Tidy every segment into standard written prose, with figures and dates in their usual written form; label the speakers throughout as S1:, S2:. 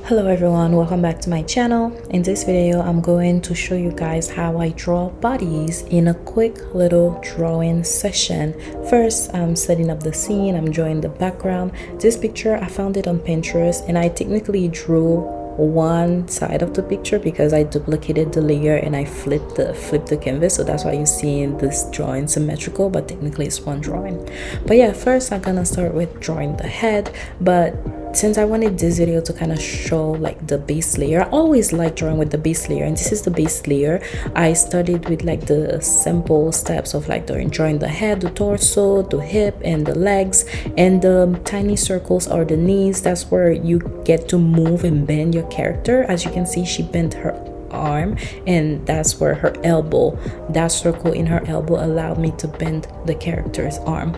S1: Hello everyone, welcome back to my channel. In this video I'm going to show you guys how I draw bodies in a quick little drawing session. First, I'm setting up the scene, I'm drawing the background. This picture I found it on Pinterest and I technically drew one side of the picture because I duplicated the layer and I flipped the canvas, so that's why you see this drawing symmetrical, but technically it's one drawing. But yeah, first I'm gonna start with drawing the head, but since I wanted this video to kind of show like the base layer, I always like drawing with the base layer, and this is the base layer. I started with like the simple steps of like drawing the head, the torso, the hip, and the legs, and the tiny circles are the knees. That's where you get to move and bend your character. As you can see, she bent her arm, and that's where her elbow, that circle in her elbow allowed me to bend the character's arm.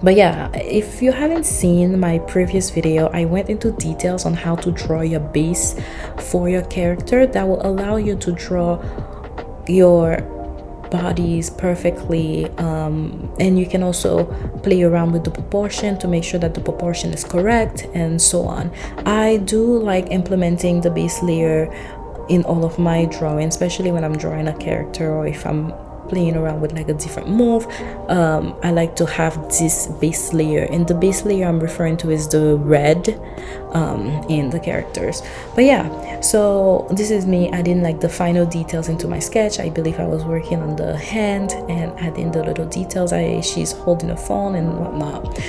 S1: But yeah, if you haven't seen my previous video, I went into details on how to draw your base for your character that will allow you to draw your bodies perfectly, and you can also play around with the proportion to make sure that the proportion is correct and so on. I do like implementing the base layer in all of my drawings, especially when I'm drawing a character or if I'm playing around with like a different move. I like to have this base layer, and the base layer I'm referring to is the red in the characters. But yeah, so this is me adding like the final details into my sketch. I believe I was working on the hand and adding the little details. She's holding a phone and whatnot.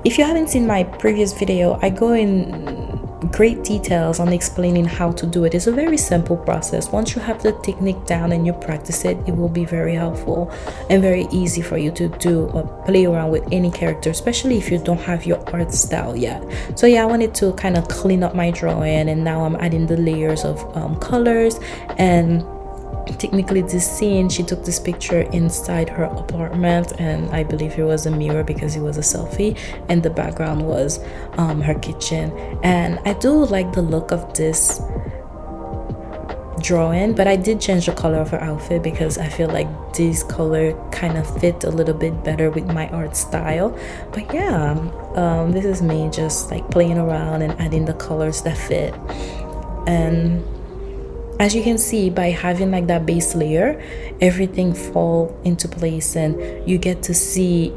S1: If you haven't seen my previous video, I go in great details on explaining how to do it. It's a very simple process. Once you have the technique down and you practice it, it will be very helpful and very easy for you to do or play around with any character, especially if you don't have your art style yet. So yeah, I wanted to kind of clean up my drawing, and now I'm adding the layers of colors. And technically this scene, she took this picture inside her apartment, and I believe it was a mirror because it was a selfie, and the background was her kitchen. And I do like the look of this drawing, but I did change the color of her outfit because I feel like this color kind of fit a little bit better with my art style. But yeah, this is me just like playing around and adding the colors that fit. And as you can see, by having like that base layer, everything fall into place and you get to see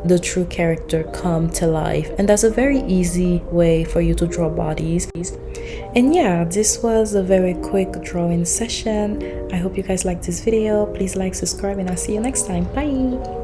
S1: the true character come to life. And that's a very easy way for you to draw bodies. And yeah, this was a very quick drawing session. I hope you guys liked this video. Please like, subscribe, and I'll see you next time. Bye.